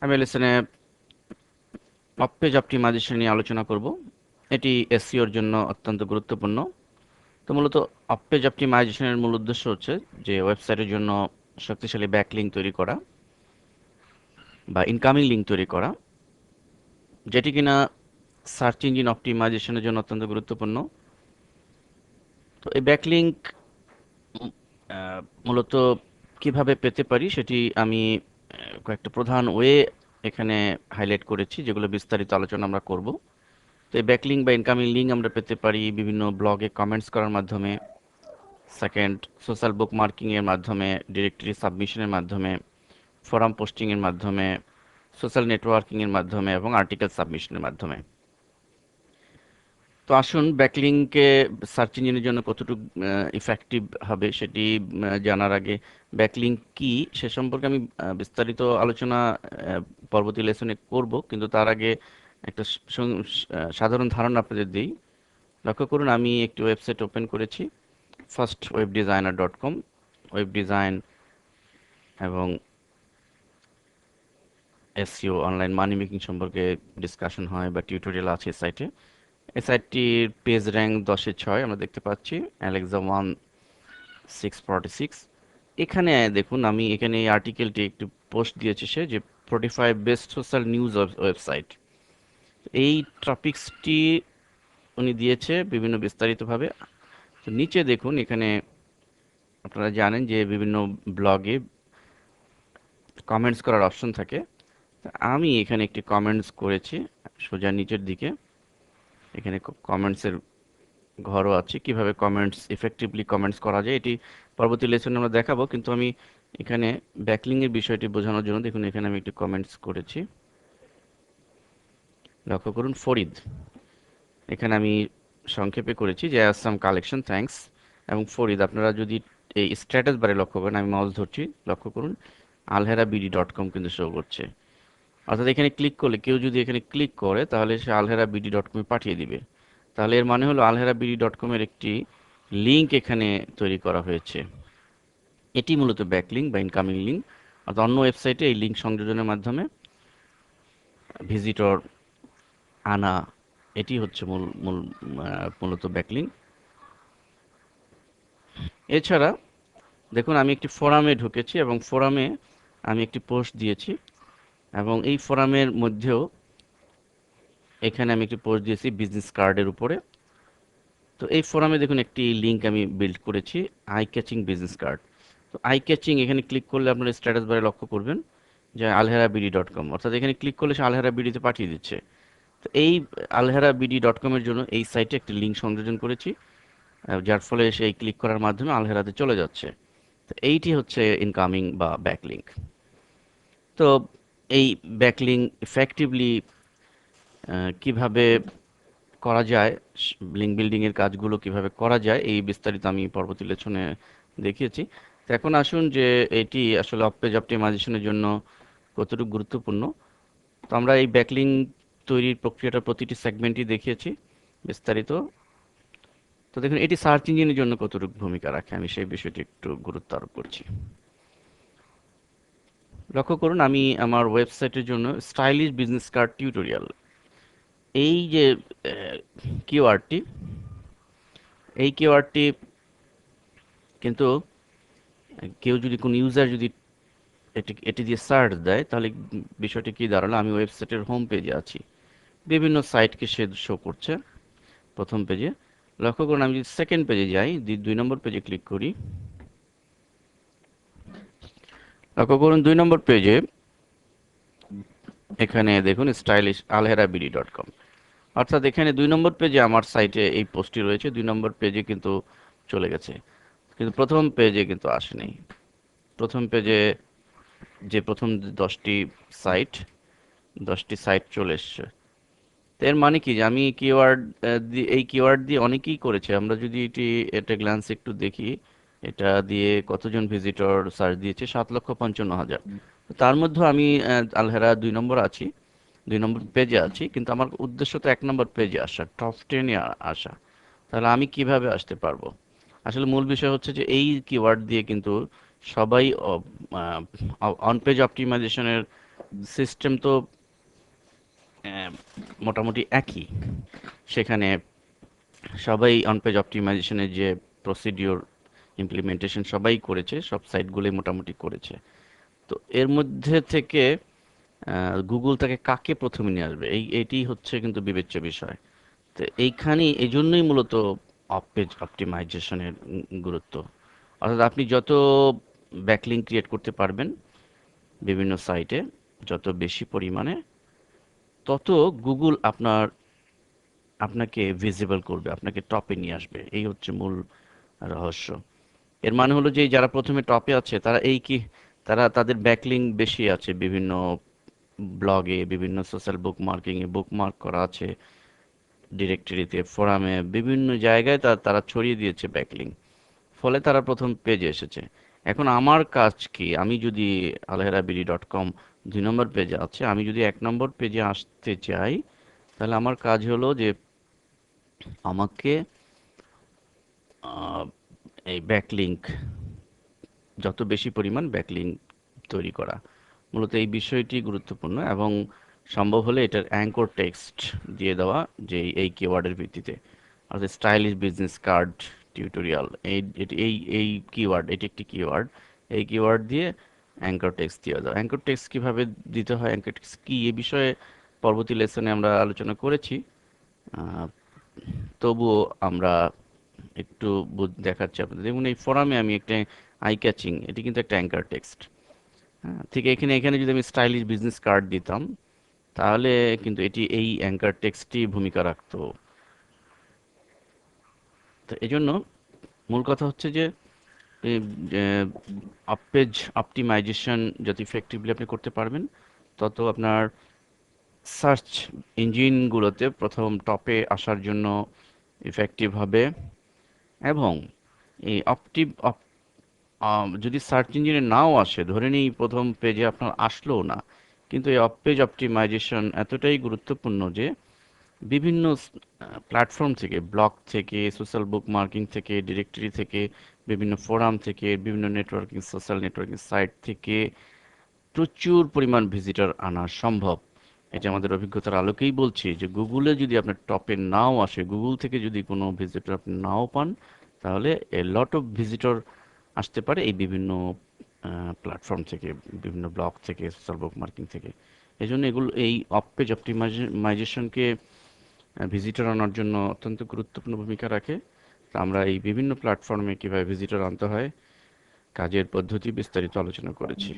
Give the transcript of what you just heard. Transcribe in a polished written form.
আমি লেসনে of page optimisation নিয়ে আলোচনা করব। এটি এসইওর জন্য অত্যন্ত গুরুত্বপূর্ণ। তো মূলত অফ পেজ অপটিমাইজেশনের মূল উদ্দেশ্য হচ্ছে যে ওয়েবসাইটের জন্য শক্তিশালী ব্যাকলিঙ্ক তৈরি করা বা ইনকামিং লিঙ্ক তৈরি করা, যেটি কিনা সার্চ ইঞ্জিন অপটিমাইজেশনের জন্য অত্যন্ত গুরুত্বপূর্ণ। তো এই ব্যাকলিঙ্ক মূলত কিভাবে পেতে পারি সেটি আমি কয়েকটা প্রধান ওয়ে এখানে হাইলাইট করেছি, যেগুলো বিস্তারিত আলোচনা আমরা করব। তো এই ব্যাকলিঙ্ক বা ইনকামিং লিঙ্ক আমরা পেতে পারি বিভিন্ন ব্লগে কমেন্টস করার মাধ্যমে, সেকেন্ড সোশ্যাল বুক মার্কিং এর মাধ্যমে, ডিরেক্টরি সাবমিশনের মাধ্যমে, ফোরাম পোস্টিং এর মাধ্যমে, সোশ্যাল নেটওয়ার্কিং এর মাধ্যমে এবং আর্টিকেল সাবমিশনের মাধ্যমে। তো আসুন ব্যাকলিংকে সার্চ ইঞ্জিনের জন্য কতটুকু ইফেক্টিভ হবে সেটি জানার আগে ব্যাকলিং কি সে সম্পর্কে আমি বিস্তারিত আলোচনা পরবর্তী লেসনে করব, কিন্তু তার আগে একটা সাধারণ ধারণা আপনাদের দিই। লক্ষ্য করুন, আমি একটি ওয়েবসাইট ওপেন করেছি, firstwebdesigner.com। ওয়েব ডিজাইন এবং এসইও অনলাইন মানি মেকিং সম্পর্কে ডিসকাশন হয় বা টিউটোরিয়াল আছে এই সাইটে। এই সাইটটির পেজ র্যাঙ্ক 10-6 আমরা দেখতে পাচ্ছি, অ্যালেক্সা 1646। এখানে দেখুন, আমি এখানে এই আর্টিকেলটি একটু পোস্ট দিয়েছি, সে যে 45 বেস্ট সোশ্যাল নিউজ ওয়েবসাইট, এই টপিকসটি উনি দিয়েছে বিভিন্ন বিস্তারিতভাবে। তো নিচে দেখুন, এখানে আপনারা জানেন যে বিভিন্ন ব্লগে কমেন্টস করার অপশন থাকে। তা আমি এখানে একটি কমেন্টস করেছি সোজা নিচের দিকে। এখানে কমেন্টসের ঘরও আছে, কিভাবে কমেন্টস ইফেক্টিভলি কমেন্টস করা যায় এটি পরবর্তী লেসনে আমরা দেখাবো, কিন্তু আমি এখানে ব্যাকলিং এর বিষয়টি বোঝানোর জন্য দেখুন এখানে আমি একটি কমেন্টস করেছি। লক্ষ্য করুন, ফরিদ, এখানে আমি সংক্ষেপে করেছি যে আসাম কালেকশন থ্যাঙ্কস। এবং ফরিদ, আপনারা যদি এই স্ট্যাটাস বারে লক্ষ্য করেন, আমি মাউস ধরছি, লক্ষ্য করুন alheraBD.com কিন্তু শো করছে। অর্থাৎ এখানে ক্লিক করলে, কেউ যদি এখানে ক্লিক করে তাহলে সে alheraBD.com পাঠিয়ে দিবে। তাহলে এর মানে হলো alheraBD.com এর একটি লিঙ্ক এখানে তৈরি করা হয়েছে। এটি মূলত ব্যাকলিঙ্ক বা ইনকামিং লিঙ্ক, অর্থাৎ অন্য ওয়েবসাইটে এই লিঙ্ক সংযোজনের মাধ্যমে ভিজিটর আনা, এটি হচ্ছে মূল মূল মূলত ব্যাকলিঙ্ক। এছাড়া দেখুন, আমি একটি ফোরামে ঢুকেছি এবং ফোরামে আমি একটি পোস্ট দিয়েছি, এবং এই ফোরামের মধ্যেও এখানে আমি একটি পোস্ট দিয়েছি বিজনেস কার্ডের উপরে। তো এই ফোরামে দেখুন একটি লিঙ্ক আমি বিল্ড করেছি, আই ক্যাচিং বিজনেস কার্ড। তো আই ক্যাচিং, এখানে ক্লিক করলে আপনার স্ট্যাটাস বারে লক্ষ্য করবেন যে alheraBD.com, অর্থাৎ এখানে ক্লিক করলে সে alheraBD-তে পাঠিয়ে দিচ্ছে। তো এই alheraBD.com এর জন্য এই সাইটে একটি লিঙ্ক সংযোজন করেছি, যার ফলে সেই ক্লিক করার মাধ্যমে আলহেরাতে চলে যাচ্ছে। তো এইটি হচ্ছে ইনকামিং বা ব্যাকলিঙ্ক। তো এই ব্যাকলিঙ্ক ইফেক্টিভলি কিভাবে করা যায়, লিঙ্ক বিল্ডিং এর কাজগুলো কিভাবে করা যায়, এই বিস্তারিত আমি পরবর্তী লেসনে দেখিয়েছি। তো এখন আসুন যে এটি আসলে অফ পেজ অপটিমাইজেশনের জন্য কতটুকু গুরুত্বপূর্ণ। তো আমরা এই ব্যাকলিঙ্ক তৈরির প্রক্রিয়াটা প্রতিটি সেগমেন্টই দেখিয়েছি বিস্তারিত। তো দেখুন, এটি সার্চ ইঞ্জিনের জন্য কতটুকু ভূমিকা রাখে, আমি সেই বিষয়টি একটু গুরুত্ব আরোপ করছি। লক্ষ্য করুন, আমি আমার ওয়েবসাইটের জন্য স্টাইলিশ বিজনেস কার্ড টিউটোরিয়াল, এই যে কিওয়ার্ডটি, এই কিওয়ার্ডটি কিন্তু কেউ যদি, কোনো ইউজার যদি এটি এটি দিয়ে সার্চ দেয়, তাহলে বিষয়টি কি দাঁড়ালো, আমি ওয়েবসাইটের হোম পেজে আছি, বিভিন্ন সাইটকে সে শো করছে প্রথম পেজে। লক্ষ্য করুন, আমি যদি সেকেন্ড পেজে যাই, 2 নম্বর পেজে ক্লিক করি, লক্ষ্য করুন 2 নম্বর পেজে এখানে দেখুন স্টাইলিশ alheraBD.com, অর্থাৎ এখানে 2 নম্বর পেজে আমার সাইটে এই পোস্টটি রয়েছে, 2 নম্বর পেজে কিন্তু চলে গেছে, কিন্তু প্রথম পেজে কিন্তু আসেনি। প্রথম পেজে যে প্রথম 10টি সাইট, 10টি সাইট চলে এসছে। তো এর মানে কি, যে আমি কিওয়ার্ড এই কিওয়ার্ড দিয়ে অনেকেই করেছে। আমরা যদি এটা গ্ল্যান্স একটু দেখি, এটা দিয়ে কতজন ভিজিটর সার্চ দিয়েছে, 7,55,000। তার মধ্যে আমি আলহেরা 2 নম্বর আছি, 2 নম্বর পেজে আছি, কিন্তু আমার উদ্দেশ্য তো 1 নম্বর পেজে আসা, টপ 10-এ আসা। তাহলে আমি কিভাবে আসতে পারবো? আসলে মূল বিষয় হচ্ছে যে এই কিওয়ার্ড দিয়ে কিন্তু সবাই অন পেজ অপটিমাইজেশনের সিস্টেম তো মোটামুটি একই। সেখানে সবাই অন পেজ অপটিমাইজেশনের যে প্রসিডিওর ইমপ্লিমেন্টেশন সবাই করেছে, সব সাইটগুলোই মোটামুটি করেছে। তো এর মধ্যে থেকে গুগল তাকে কাকে প্রথমে নিয়ে আসবে, এটি হচ্ছে কিন্তু বিবেচ্য বিষয়। তো এইখানেই এই জন্যই মূলত অফ পেজ অপটিমাইজেশনের গুরুত্ব। অর্থাৎ আপনি যত ব্যাকলিঙ্ক ক্রিয়েট করতে পারবেন বিভিন্ন সাইটে, যত বেশি পরিমাণে, তত গুগল আপনাকে ভিজিবল করবে, আপনাকে টপে নিয়ে আসবে। এই হচ্ছে মূল রহস্য। এর মানে হলো যে যারা প্রথমে টপে আছে তারা এই কি, তারা তাদের ব্যাকলিঙ্ক বেশি আছে, বিভিন্ন ব্লগে, বিভিন্ন সোশ্যাল বুকমার্কিংয়ে বুকমার্ক করা আছে, ডিরেক্টরিতে, ফোরামে, বিভিন্ন জায়গায় তারা ছড়িয়ে দিয়েছে ব্যাকলিঙ্ক। ফলে তারা প্রথম পেজে এসেছে। এখন আমার কাজ কি, আমি যদি alherabiry.com 2 নম্বর পেজে আছে, আমি যদি 1 নম্বর পেজে আসতে চাই, তাহলে আমার কাজ হলো যে আমাকে আহ, এই ব্যাকলিঙ্ক, যত বেশি পরিমাণ ব্যাকলিঙ্ক তৈরি করা, মূলত এই বিষয়টি গুরুত্বপূর্ণ। এবং সম্ভব হলে এটার অ্যাঙ্কর টেক্সট দিয়ে দেওয়া, যে এই কিওয়ার্ডের ভিত্তিতে, অর্থাৎ স্টাইলিশ বিজনেস কার্ড টিউটোরিয়াল, এই কিওয়ার্ড, এটি একটি কিওয়ার্ড, এই কিওয়ার্ড দিয়ে অ্যাঙ্কর টেক্সট দিয়ে দাও। অ্যাঙ্কর টেক্সট কীভাবে দিতে হয়, অ্যাঙ্কর টেক্সট কী, এ বিষয়ে পরবর্তী লেসনে আমরা আলোচনা করেছি। আহ, তবুও আমরা একটু দেখাচ্ছি আপনাদের। দেখুন এই ফোরামে আমি একটা আই ক্যাচিং, এটি কিন্তু একটা অ্যাঙ্কার টেক্সট। হ্যাঁ, ঠিক এখানে এখানে যদি আমি স্টাইলিশ বিজনেস কার্ড দিতাম, তাহলে কিন্তু এটি এই অ্যাঙ্কার টেক্সটই ভূমিকা রাখতো। তো এই জন্য মূল কথা হচ্ছে যে অফ পেজ অপটিমাইজেশন যত ইফেক্টিভলি আপনি করতে পারবেন, তত আপনার সার্চ ইঞ্জিনগুলোতে প্রথম টপে আসার জন্য ইফেক্টিভ হবে। এবং এই যদি সার্চ ইঞ্জিনে নাও আসে, ধরে নিই প্রথম পেজে আপনার আসলোও না, কিন্তু এই অফ পেজ অপটিমাইজেশন এতটাই গুরুত্বপূর্ণ যে বিভিন্ন প্ল্যাটফর্ম থেকে, ব্লগ থেকে, সোশ্যাল বুক মার্কিং থেকে, ডিরেক্টরি থেকে, বিভিন্ন ফোরাম থেকে, বিভিন্ন নেটওয়ার্কিং, সোশ্যাল নেটওয়ার্কিং সাইট থেকে প্রচুর পরিমাণ ভিজিটর আনা সম্ভব। এটা আমাদের অভিজ্ঞতার আলোকেই বলছি যে গুগলে যদি আপনার টপে নাও আসে, গুগল থেকে যদি কোনো ভিজিটর আপনি নাও পান, তাহলে এ লট অফ ভিজিটর আসতে পারে এই বিভিন্ন প্ল্যাটফর্ম থেকে, বিভিন্ন ব্লগ থেকে, সোশ্যাল বুক মার্কিং থেকে। এই জন্য এগুলো, এই অফ পেজ অপটিমাইজেশনকে ভিজিটর আনার জন্য অত্যন্ত গুরুত্বপূর্ণ ভূমিকা রাখে। তা আমরা এই বিভিন্ন প্ল্যাটফর্মে কীভাবে ভিজিটর আনতে হয়, কাজের পদ্ধতি বিস্তারিত আলোচনা করেছি।